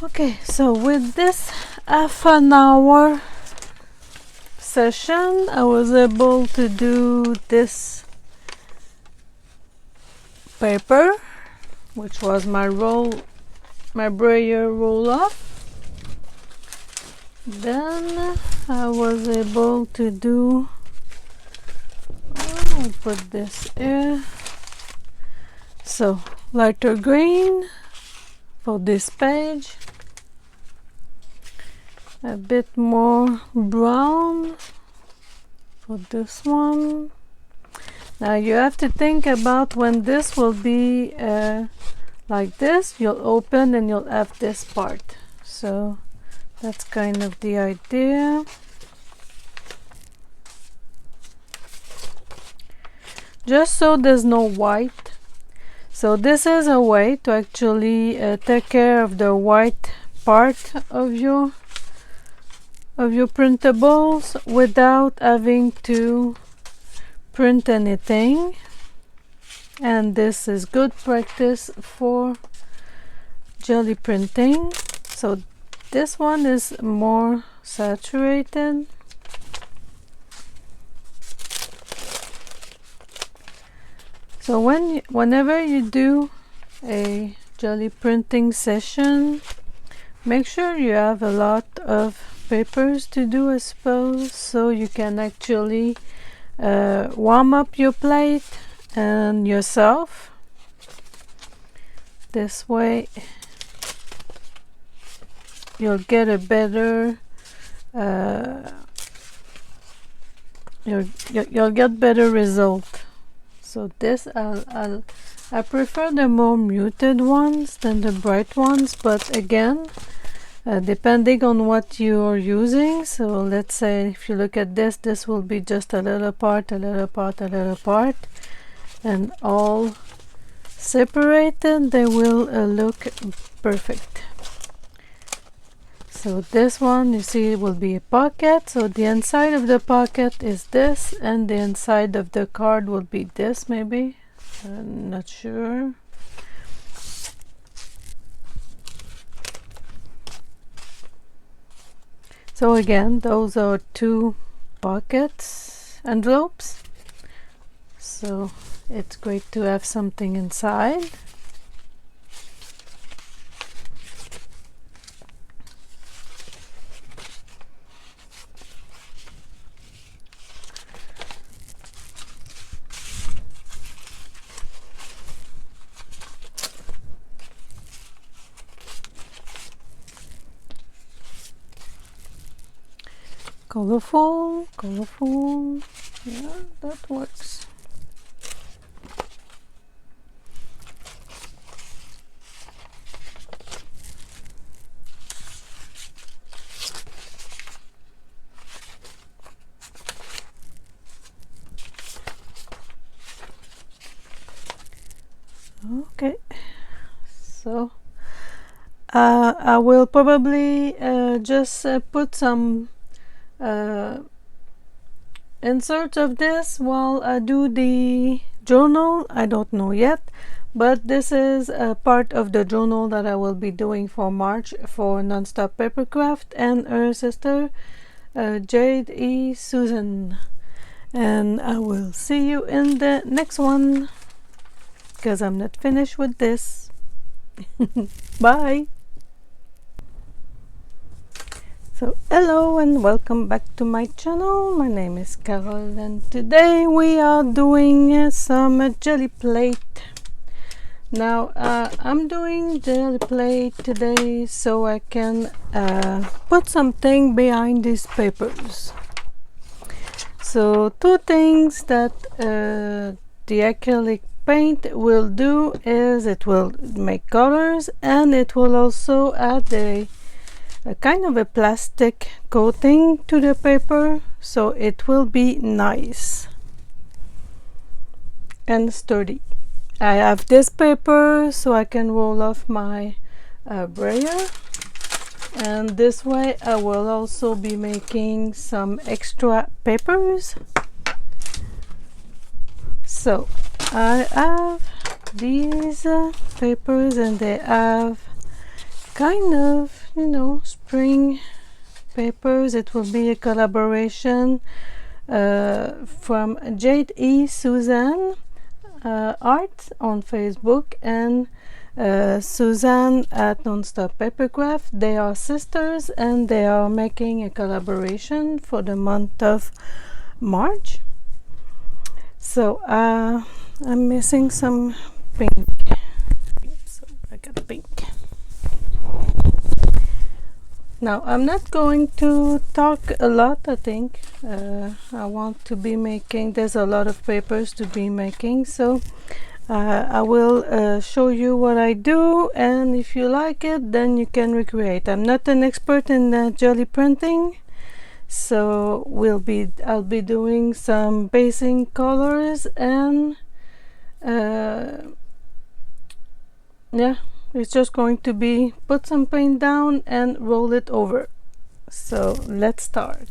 Okay, so with this half an hour session, I was able to do this paper, which was my brayer roll off. Then I was able to do, I'll put this here, so lighter green for this page, a bit more brown for this one. Now you have to think about when this will be like this, you'll open and you'll have this part, so that's kind of the idea. Just so there's no white. So this is a way to actually take care of the white part of your printables without having to print anything. And this is good practice for jelly printing. So this one is more saturated. So whenever you do a jelly printing session, make sure you have a lot of papers to do, I suppose, so you can actually warm up your plate and yourself. This way you'll get a better you'll get better result. So this I prefer the more muted ones than the bright ones, but again, depending on what you're using. So let's say if you look at this will be just a little part, a little part, a little part, and all separated, they will look perfect. So this one, you see, will be a pocket. So the inside of the pocket is this, and the inside of the card will be this, maybe. I'm not sure. So again, those are two pockets, envelopes. So it's great to have something inside. Colorful, colorful, yeah, that works. Okay, so I will probably just put some insert of this while I do the journal. I don't know yet, but this is a part of the journal that I will be doing for March for Nonstop Papercraft and her sister Jade E Susan. And I will see you in the next one because I'm not finished with this. Bye. So hello and welcome back to my channel. My name is Carol and today we are doing some jelly plate. Now I'm doing jelly plate today so I can put something behind these papers. So two things that the acrylic paint will do is it will make colors, and it will also add a kind of a plastic coating to the paper, so it will be nice and sturdy. I have this paper so I can roll off my brayer, and this way I will also be making some extra papers. So I have these papers and they have kind of you know, spring papers. It will be a collaboration from Jade E Susan Art on Facebook and Suzanne at NONSTOPPAPERCRAFTS. They are sisters and they are making a collaboration for the month of March. So I'm missing some pink. So I got pink. Now I'm not going to talk a lot. I think I want to be making, there's a lot of papers to be making, so I will show you what I do, and if you like it then you can recreate. I'm not an expert in jelly printing, so I'll be doing some basing colors and yeah, it's just going to be put some paint down and roll it over. So let's start.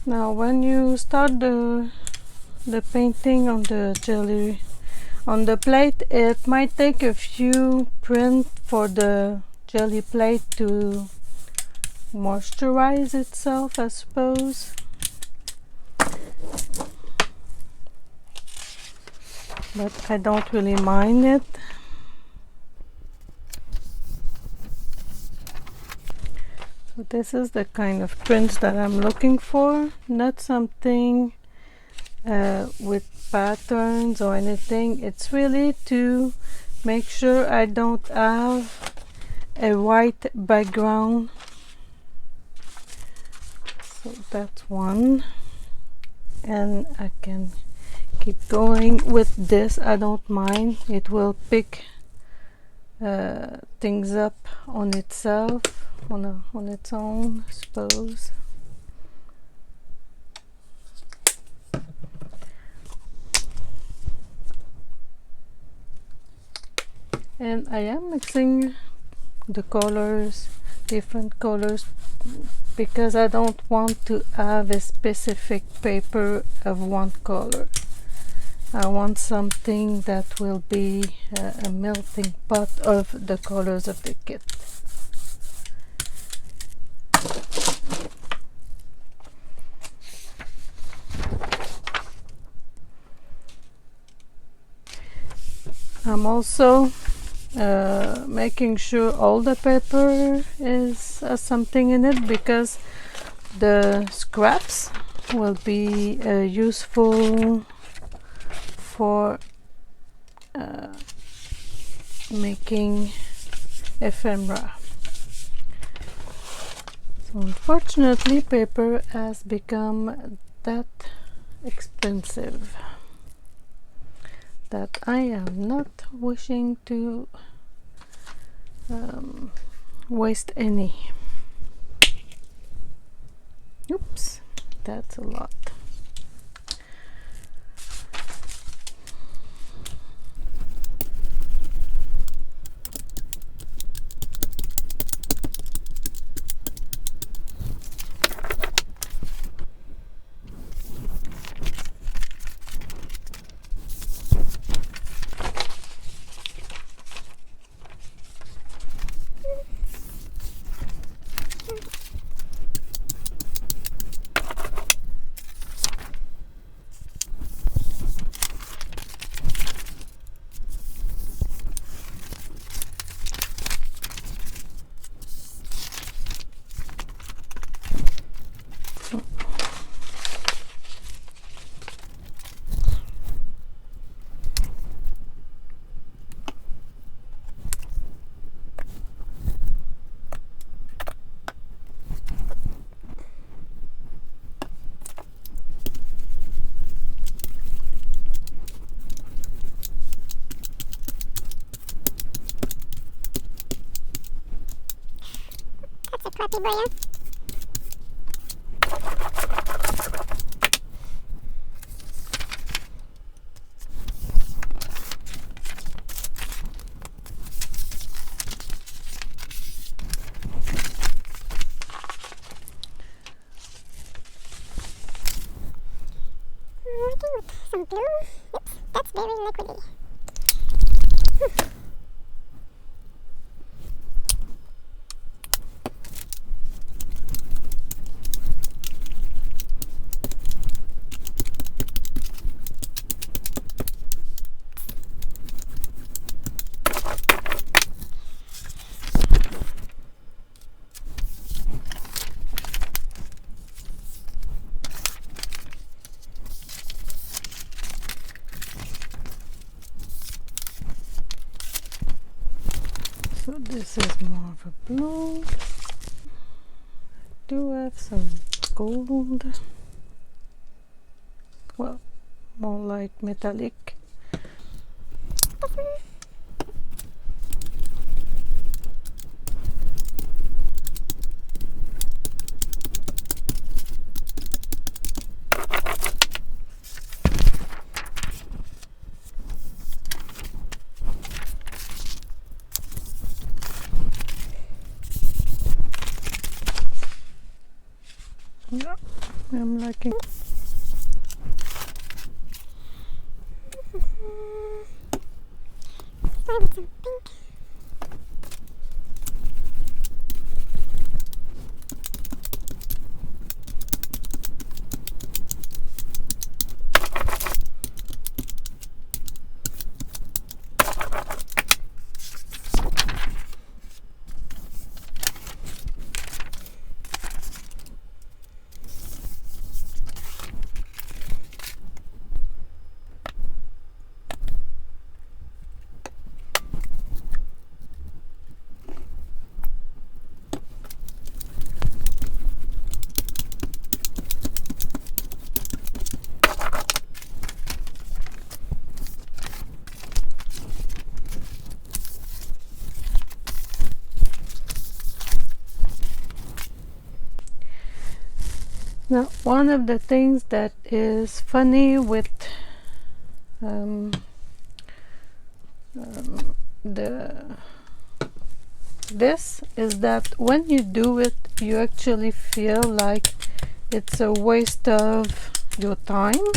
Now when you start the painting on the jelly on the plate, it might take a few prints for the jelly plate to moisturize itself, I suppose. But I don't really mind it. So this is the kind of prints that I'm looking for, not something with patterns or anything. It's really to make sure I don't have a white background. So that's one, and I can keep going with this. I don't mind, it will pick things up on itself, on its own, I suppose. And I am mixing the colors, different colors, because I don't want to have a specific paper of one color. I want something that will be a melting pot of the colors of the kit. I'm also making sure all the paper has something in it, because the scraps will be useful for making ephemera. So unfortunately paper has become that expensive that I am not wishing to waste any. Oops, that's a lot. Crappy boy. working with some glue. Oops, that's very liquidy. So this is more of a blue. I do have some gold. Well, more like metallic. Yeah, I'm liking. Start with some pink. Now, one of the things that is funny with this is that when you do it, you actually feel like it's a waste of your time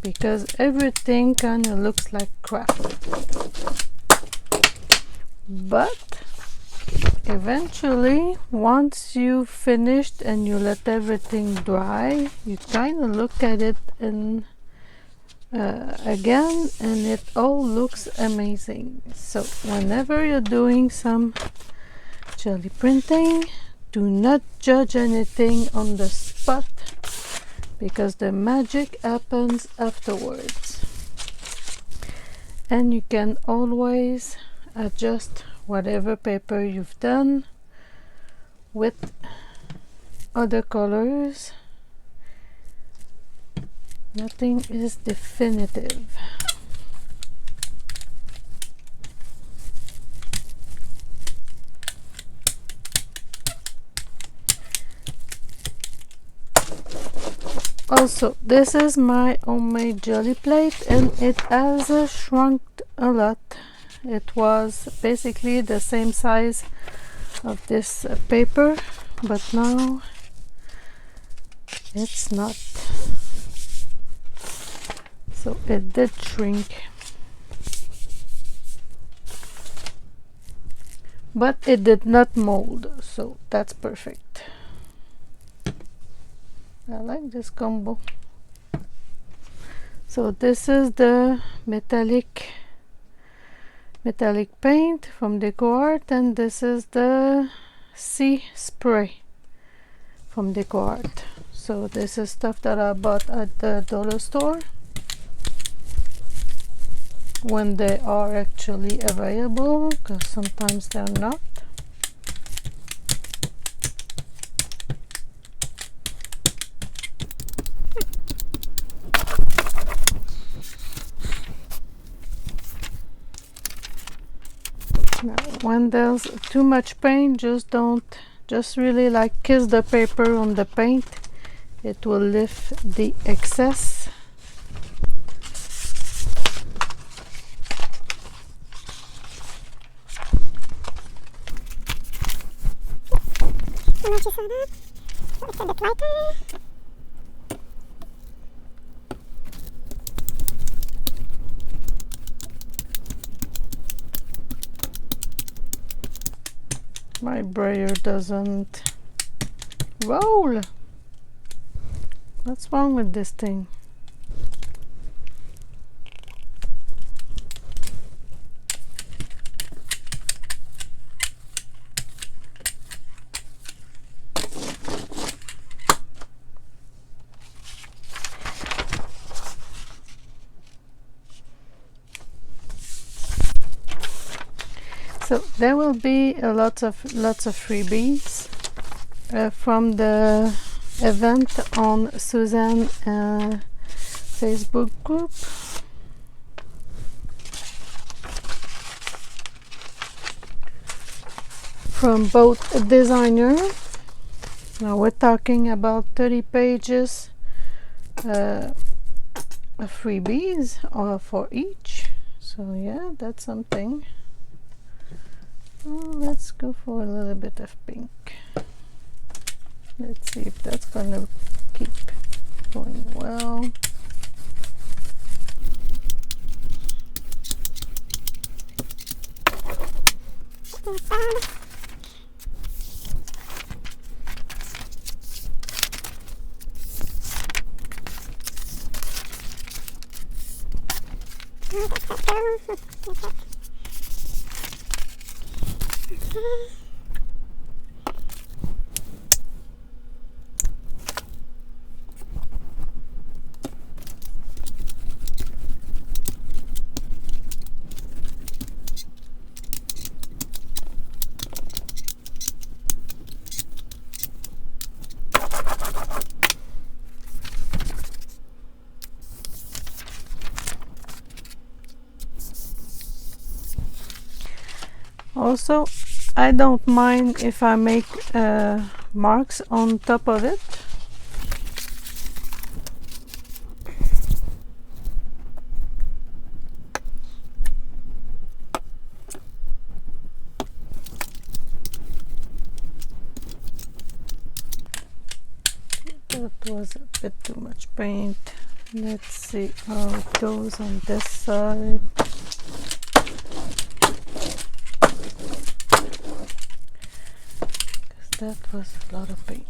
because everything kind of looks like crap. But eventually, once you finished and you let everything dry, you kind of look at it and again, and it all looks amazing. So whenever you're doing some jelly printing, do not judge anything on the spot because the magic happens afterwards. And you can always adjust whatever paper you've done with other colors. Nothing is definitive. Also, this is my homemade jelly plate and it has shrunk a lot. It was basically the same size of this paper, but now it's not. So it did shrink, but it did not mold, so that's perfect. I like this combo. So this is the metallic paint from DecoArt, and this is the sea spray from DecoArt. So this is stuff that I bought at the dollar store when they are actually available, because sometimes they're not. Now, when there's too much paint, just really like kiss the paper on the paint. It will lift the excess. I'm not sure that. So it's a bit lighter. My brayer doesn't roll. What's wrong with this thing? So there will be lots of freebies from the event on Suzanne Facebook group. From both designers. Now we're talking about 30 pages freebies for each. So yeah, that's something. Let's go for a little bit of pink. Let's see if that's gonna keep going well. Also, I don't mind if I make marks on top of it. That was a bit too much paint. Let's see how it goes on this side. That was a lot of paint.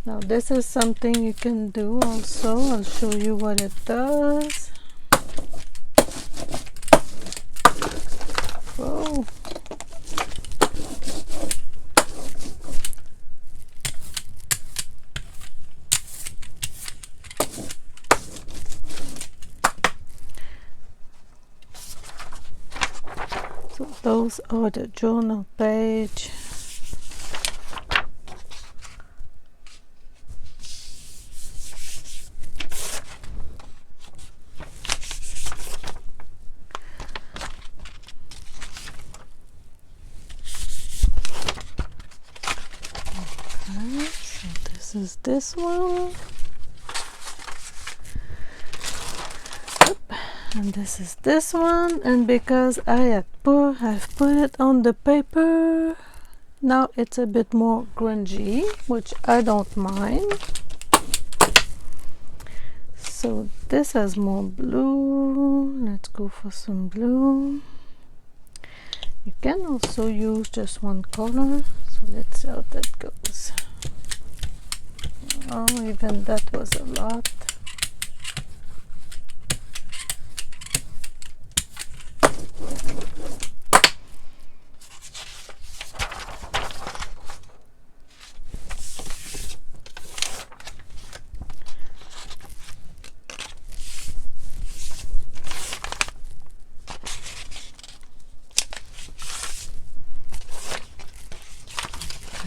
Now this is something you can do also. I'll show you what it does. Whoa. So those are the journal page. Okay, so this is this one. And this is this one, and because I've put it on the paper, now it's a bit more grungy, which I don't mind. So this has more blue. Let's go for some blue. You can also use just one color, so let's see how that goes. Oh, even that was a lot.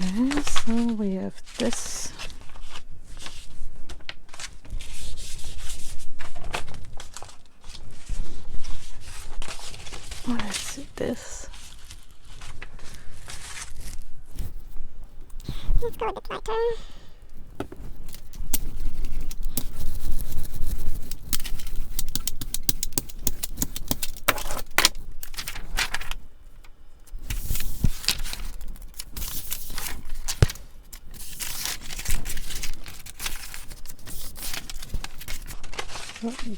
Okay, so we have this. Let's see this. Let's go with the lighter.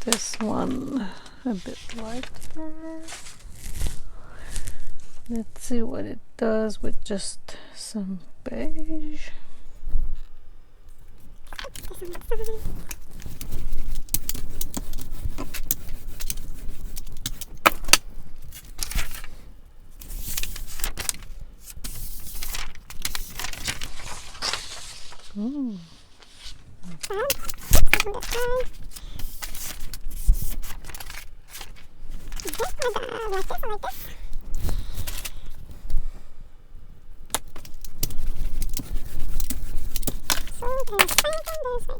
This one a bit lighter. Let's see what it does with just some beige. Mm.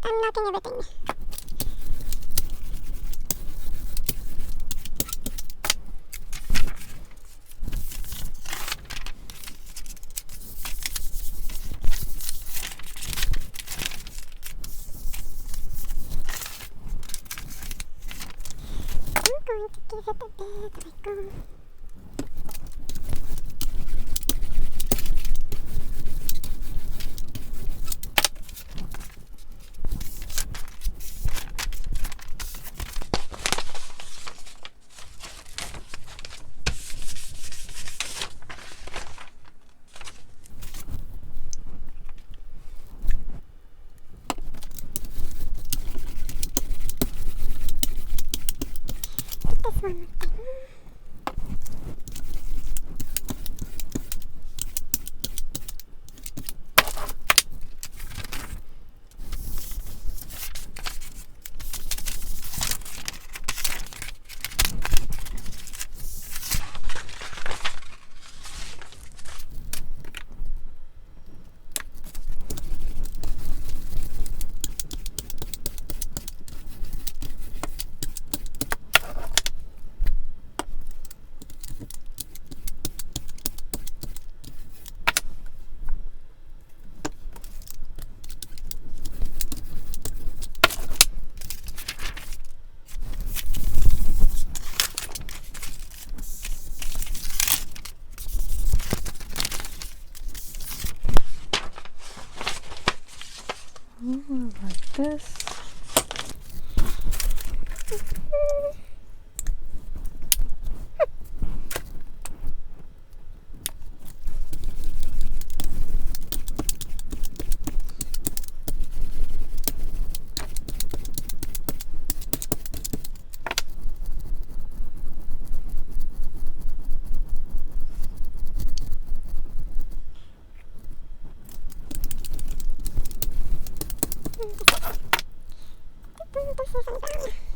I'm knocking everything. I'm going to give it a bit like this one. Like this. This is done.